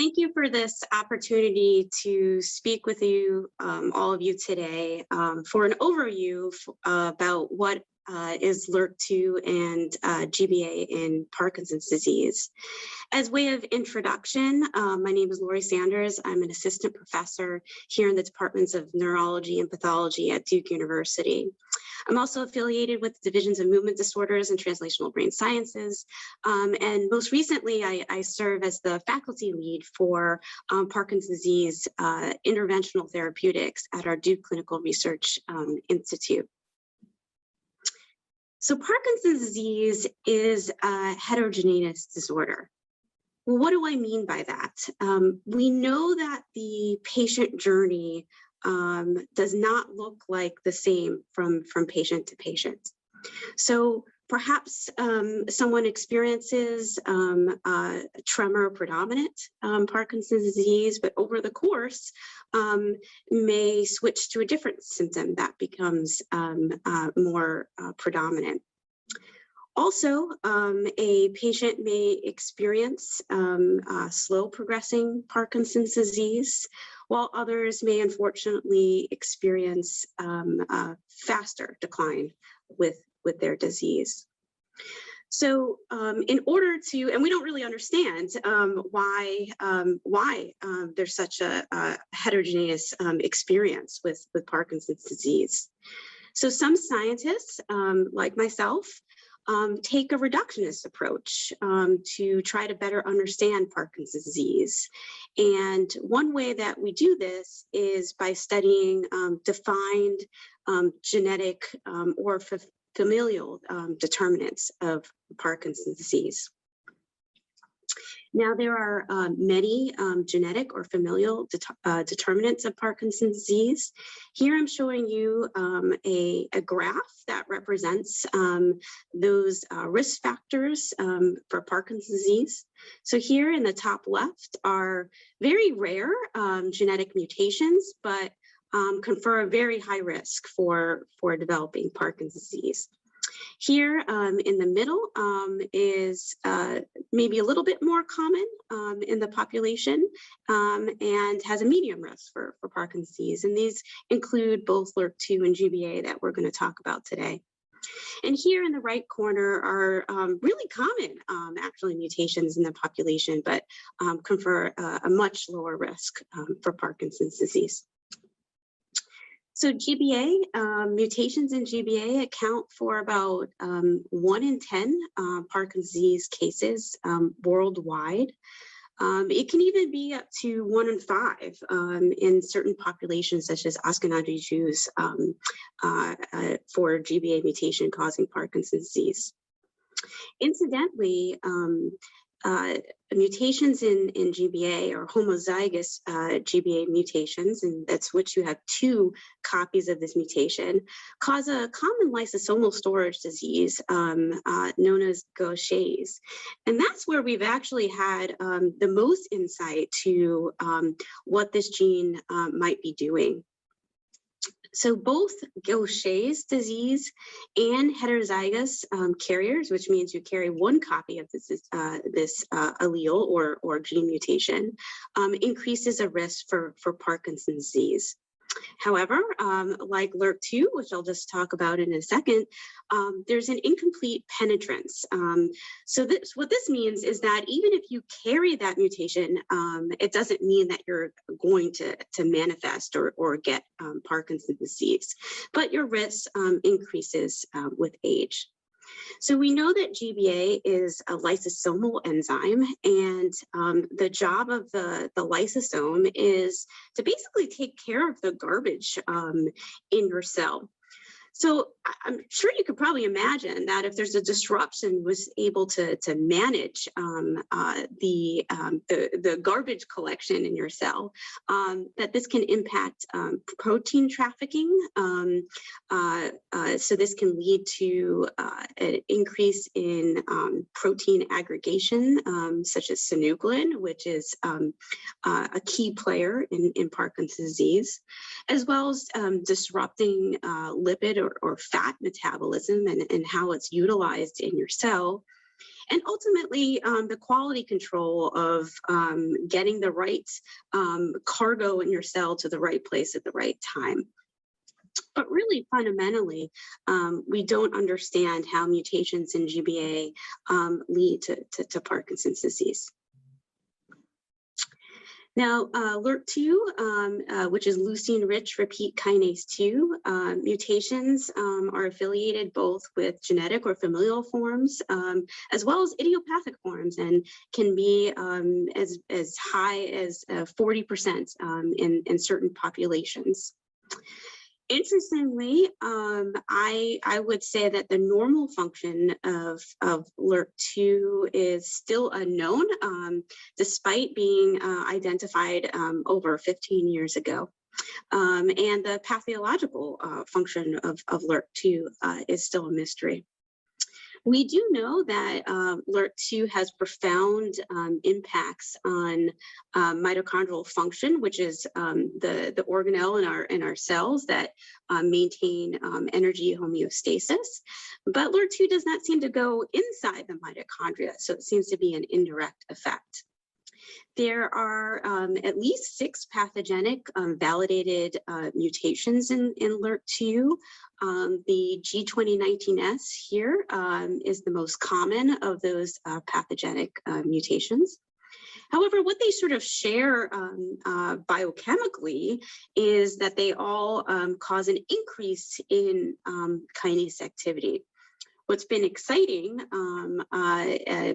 Thank you for this opportunity to speak with you, all of you today, for an overview about what is LRRK2 and GBA in Parkinson's disease. As way of introduction, my name is Laurie Sanders. I'm an assistant professor here in the departments of neurology and pathology at Duke University. I'm also affiliated with the divisions of movement disorders and translational brain sciences. And most recently, I serve as the faculty lead for Parkinson's disease interventional therapeutics at our Duke Clinical Research Institute. So Parkinson's disease is a heterogeneous disorder. Well, what do I mean by that? We know that the patient journey does not look like the same from patient to patient. So perhaps someone experiences tremor predominant Parkinson's disease, but over the course may switch to a different symptom that becomes more predominant. Also, a patient may experience slow progressing Parkinson's disease, while others may unfortunately experience faster decline with their disease. So in order to, and we don't really understand why there's such a heterogeneous experience with Parkinson's disease. So some scientists, like myself, take a reductionist approach to try to better understand Parkinson's disease. And one way that we do this is by studying defined genetic or familial determinants of Parkinson's disease. Now, there are many genetic or familial determinants of Parkinson's disease. Here I'm showing you a graph that represents those risk factors for Parkinson's disease. So here in the top left are very rare genetic mutations, but confer a very high risk for developing Parkinson's disease. Here in the middle is maybe a little bit more common in the population and has a medium risk for Parkinson's disease. And these include both LRRK2 and GBA that we're going to talk about today. And here in the right corner are really common, actually, mutations in the population, but confer a much lower risk for Parkinson's disease. So GBA, mutations in GBA account for about 1 in 10 Parkinson's disease cases worldwide. It can even be up to 1 in 5 in certain populations, such as Ashkenazi Jews, for GBA mutation causing Parkinson's disease. Incidentally, mutations in GBA or homozygous GBA mutations, and that's which you have 2 copies of this mutation, cause a common lysosomal storage disease known as Gaucher's. And that's where we've actually had the most insight to what this gene might be doing. So both Gaucher's disease and heterozygous carriers, which means you carry 1 copy of this allele or gene mutation, increases a risk for Parkinson's disease. However, like LRRK2, which I'll just talk about in a second, there's an incomplete penetrance. So what this means is that even if you carry that mutation, it doesn't mean that you're going to manifest or get Parkinson's disease, but your risk increases with age. So we know that GBA is a lysosomal enzyme, and the job of the lysosome is to basically take care of the garbage in your cell. So I'm sure you could probably imagine that if there's a disruption was able to manage the garbage collection in your cell, that this can impact protein trafficking. So this can lead to an increase in protein aggregation, such as synuclein, which is a key player in Parkinson's disease, as well as disrupting lipid or fat metabolism and how it's utilized in your cell, And ultimately, the quality control of getting the right cargo in your cell to the right place at the right time. But really, fundamentally, we don't understand how mutations in GBA lead to Parkinson's disease. Now, LRRK2, which is leucine-rich repeat kinase 2, mutations are affiliated both with genetic or familial forms, as well as idiopathic forms, and can be as high as 40% in certain populations. Interestingly, I would say that the normal function of LRRK2 is still unknown, despite being identified over 15 years ago. And the pathological function of LRRK2 is still a mystery. We do know that LRRK2 has profound impacts on mitochondrial function, which is the organelle in our cells that maintain energy homeostasis. But LRRK2 does not seem to go inside the mitochondria, so it seems to be an indirect effect. There are at least 6 pathogenic validated mutations in LRRK2. The G2019S here is the most common of those pathogenic mutations. However, what they sort of share biochemically is that they all cause an increase in kinase activity. What's been exciting,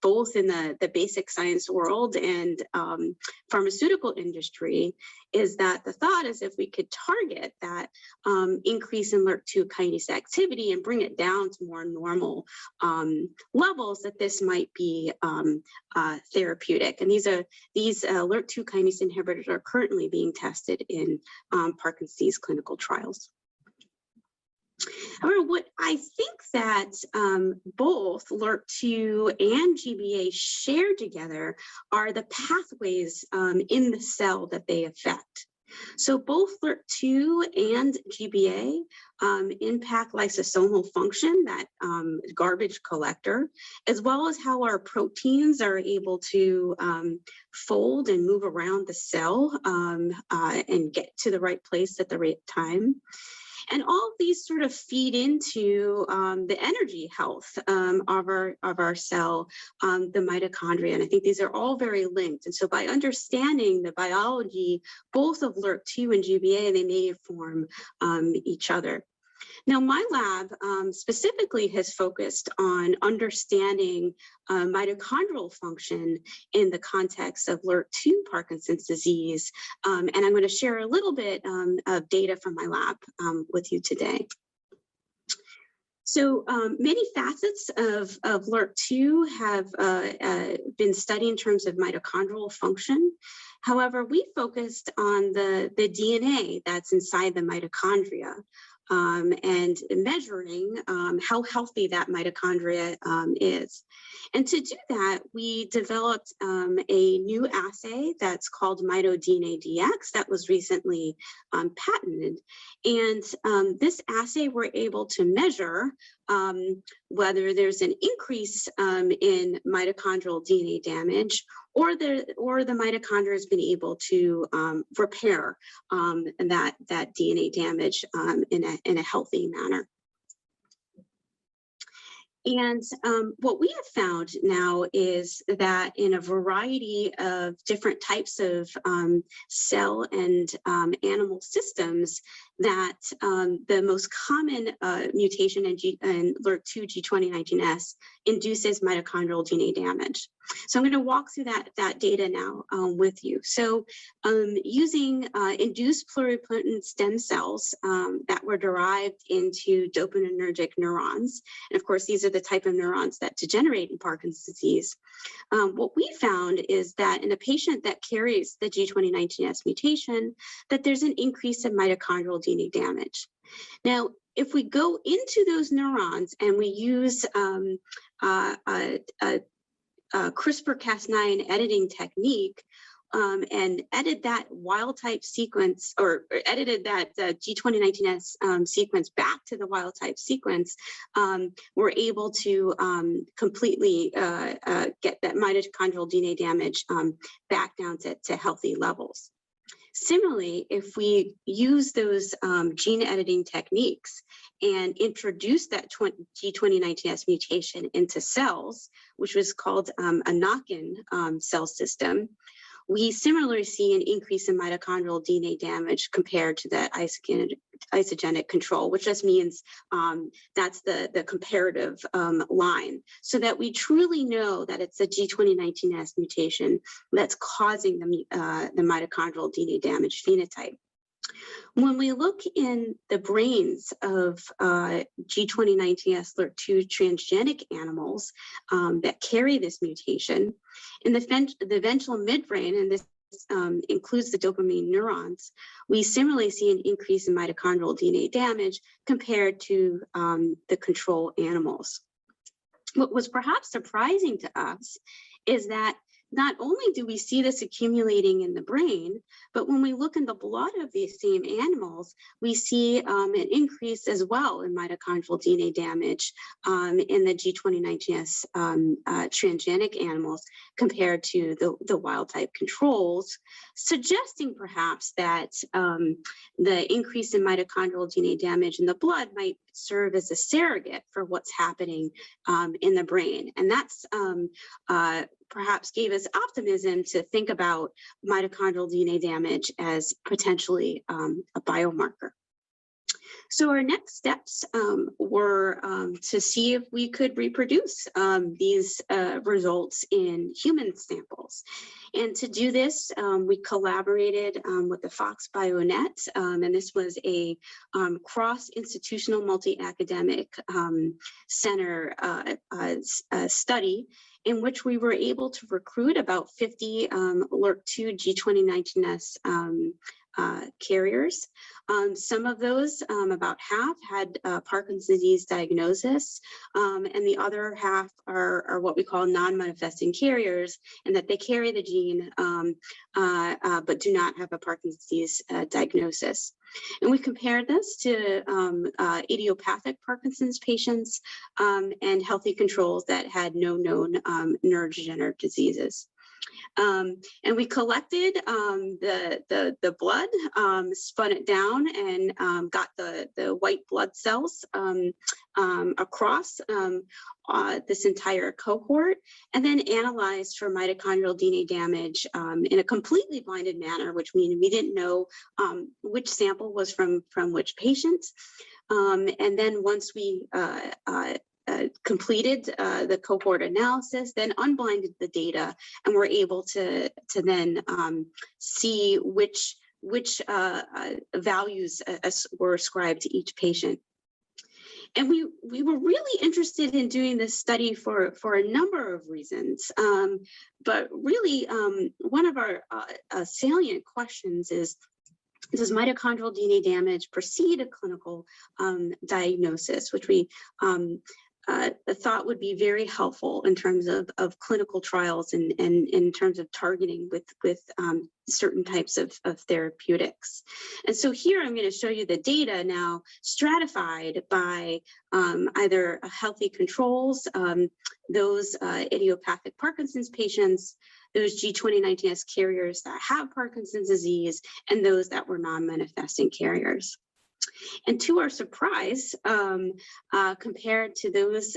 both in the basic science world and pharmaceutical industry, is that the thought is if we could target that increase in LRRK2 kinase activity and bring it down to more normal levels, that this might be therapeutic. And these LRRK2 kinase inhibitors are currently being tested in Parkinson's clinical trials. However, what I think that both LRRK2 and GBA share together are the pathways in the cell that they affect. So both LRRK2 and GBA impact lysosomal function, that garbage collector, as well as how our proteins are able to fold and move around the cell and get to the right place at the right time. And all of these sort of feed into the energy health of our cell, the mitochondria. And I think these are all very linked. And so by understanding the biology, both of LRRK2 and GBA, they may inform each other. Now, my lab specifically has focused on understanding mitochondrial function in the context of LRRK2 Parkinson's disease. And I'm going to share a little bit of data from my lab with you today. So many facets of LRRK2 have been studied in terms of mitochondrial function. However, we focused on the DNA that's inside the mitochondria. And measuring how healthy that mitochondria is. And to do that, we developed a new assay that's called MitoDNA DX that was recently patented. And this assay, we're able to measure whether there's an increase in mitochondrial DNA damage, or the mitochondria has been able to repair that DNA damage in a healthy manner. And what we have found now is that in a variety of different types of cell and animal systems, that the most common mutation in LRRK2 G2019S induces mitochondrial DNA damage. So I'm going to walk through that data now with you. So using induced pluripotent stem cells that were derived into dopaminergic neurons, and of course these are the type of neurons that degenerate in Parkinson's disease, what we found is that in a patient that carries the G2019S mutation, that there's an increase in mitochondrial DNA damage. Now, if we go into those neurons and we use CRISPR-Cas9 editing technique, and edited that wild type sequence, or edited that G2019S sequence back to the wild type sequence, we're able to completely get that mitochondrial DNA damage back down to healthy levels. Similarly, if we use those gene editing techniques and introduce that G2019S mutation into cells, which was called a knock-in cell system, we similarly see an increase in mitochondrial DNA damage compared to that isogenic control, which just means that's the comparative line, so that we truly know that it's the G2019S mutation that's causing the mitochondrial DNA damage phenotype. When we look in the brains of G2019S LRRK2 transgenic animals that carry this mutation, in the ventral midbrain, and this includes the dopamine neurons, we similarly see an increase in mitochondrial DNA damage compared to the control animals. What was perhaps surprising to us is that not only do we see this accumulating in the brain, but when we look in the blood of these same animals, we see an increase as well in mitochondrial DNA damage in the G2019S transgenic animals compared to the wild type controls, suggesting perhaps that the increase in mitochondrial DNA damage in the blood might serve as a surrogate for what's happening in the brain. And that's perhaps gave us optimism to think about mitochondrial DNA damage as potentially a biomarker. So our next steps were to see if we could reproduce these results in human samples. And to do this, we collaborated with the Fox BioNet, and this was a cross-institutional multi-academic center study in which we were able to recruit about 50 LRRK2 G2019S carriers. Some of those, about half, had Parkinson's disease diagnosis, and the other half are what we call non-manifesting carriers, and that they carry the gene but do not have a Parkinson's disease diagnosis. And we compared this to idiopathic Parkinson's patients and healthy controls that had no known neurodegenerative diseases. And we collected the blood, spun it down, and got the white blood cells across this entire cohort, and then analyzed for mitochondrial DNA damage in a completely blinded manner, which means we didn't know which sample was from which patient. And then once we completed the cohort analysis, then unblinded the data, and were able to then see which values were ascribed to each patient. And we were really interested in doing this study for a number of reasons. But really, one of our salient questions is, does mitochondrial DNA damage precede a clinical diagnosis, which we thought would be very helpful in terms of clinical trials and in terms of targeting with certain types of therapeutics. And so here I'm going to show you the data now stratified by either healthy controls, those idiopathic Parkinson's patients, those G2019S carriers that have Parkinson's disease, and those that were non-manifesting carriers. And to our surprise, compared to those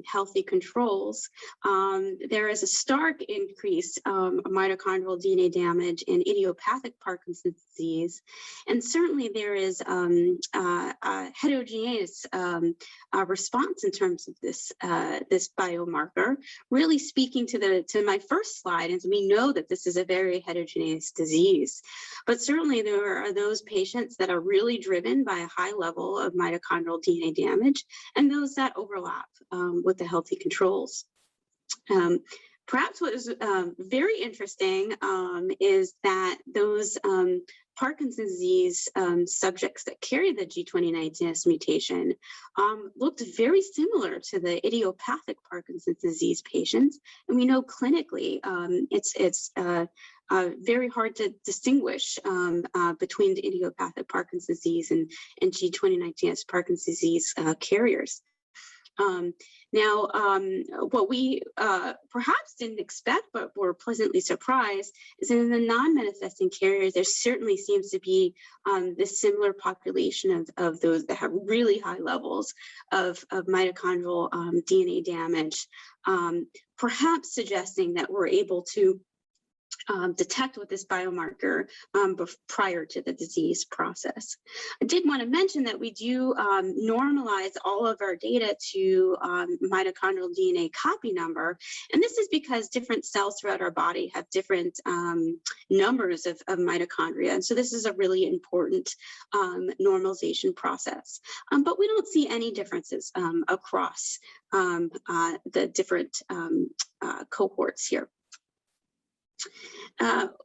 healthy controls, there is a stark increase of mitochondrial DNA damage in idiopathic Parkinson's disease. And certainly there is a heterogeneous response in terms of this biomarker, really speaking to my first slide, as we know that this is a very heterogeneous disease. But certainly there are those patients that are really driven by a high level of mitochondrial DNA damage, and those that overlap with the healthy controls. Perhaps what is very interesting is that those Parkinson's disease subjects that carry the G2019S mutation looked very similar to the idiopathic Parkinson's disease patients. And we know clinically it's very hard to distinguish between the idiopathic Parkinson's disease and G2019S Parkinson's disease carriers. What we perhaps didn't expect, but were pleasantly surprised, is that in the non-manifesting carriers, there certainly seems to be this similar population of those that have really high levels of mitochondrial DNA damage, perhaps suggesting that we're able to detect with this biomarker prior to the disease process. I did want to mention that we do normalize all of our data to mitochondrial DNA copy number, and this is because different cells throughout our body have different numbers of mitochondria, and so this is a really important normalization process. But we don't see any differences across the different cohorts here.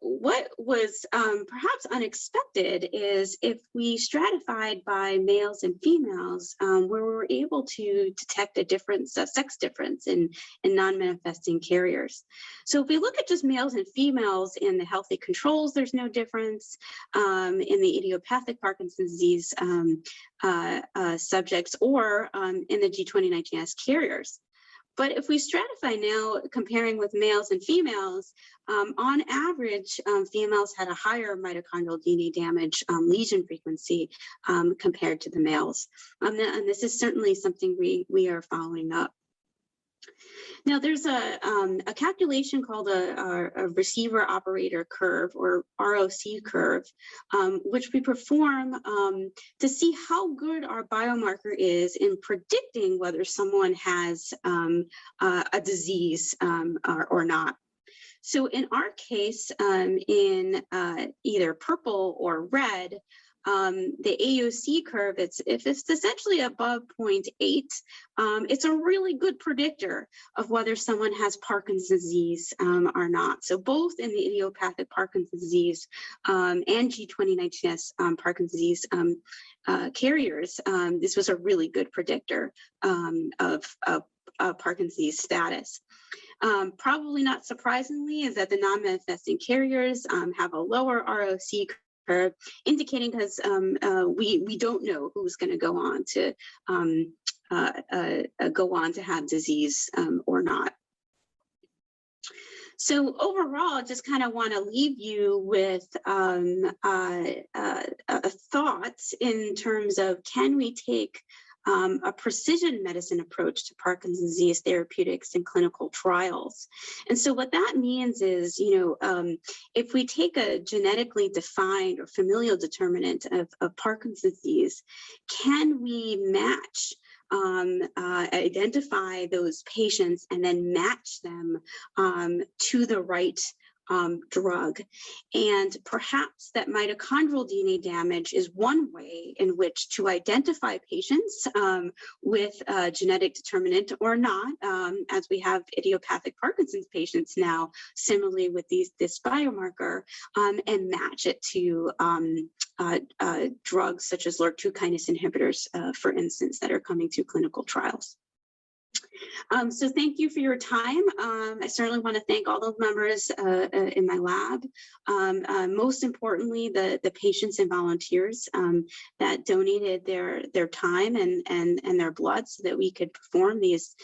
What was perhaps unexpected is if we stratified by males and females, where we were able to detect a difference, a sex difference in non-manifesting carriers. So if we look at just males and females in the healthy controls, there's no difference. In the idiopathic Parkinson's disease subjects or in the G2019S carriers. But if we stratify now, comparing with males and females, on average, females had a higher mitochondrial DNA damage lesion frequency compared to the males. And this is certainly something we are following up. Now, there's a calculation called a receiver operator curve, or ROC curve, which we perform to see how good our biomarker is in predicting whether someone has a disease or not. So in our case, in either purple or red, the AOC curve, if it's essentially above 0.8, it's a really good predictor of whether someone has Parkinson's disease or not. So both in the idiopathic Parkinson's disease and G2019S Parkinson's disease carriers, this was a really good predictor of Parkinson's disease status. Probably not surprisingly is that the non-manifesting carriers have a lower ROC curve, indicating because we don't know who's going to go on to have disease or not. So overall, I just kind of want to leave you with thoughts in terms of, can we take a precision medicine approach to Parkinson's disease therapeutics and clinical trials? And so what that means is, if we take a genetically defined or familial determinant of Parkinson's disease, can we match, identify those patients and then match them to the right drug? And perhaps that mitochondrial DNA damage is one way in which to identify patients with a genetic determinant or not, as we have idiopathic Parkinson's patients now, similarly with this biomarker, and match it to drugs such as LRRK2 kinase inhibitors, for instance, that are coming through clinical trials. So thank you for your time. I certainly want to thank all the members in my lab. Most importantly, the patients and volunteers that donated their time and their blood so that we could perform these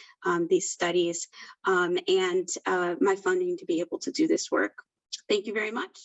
studies, and my funding to be able to do this work. Thank you very much.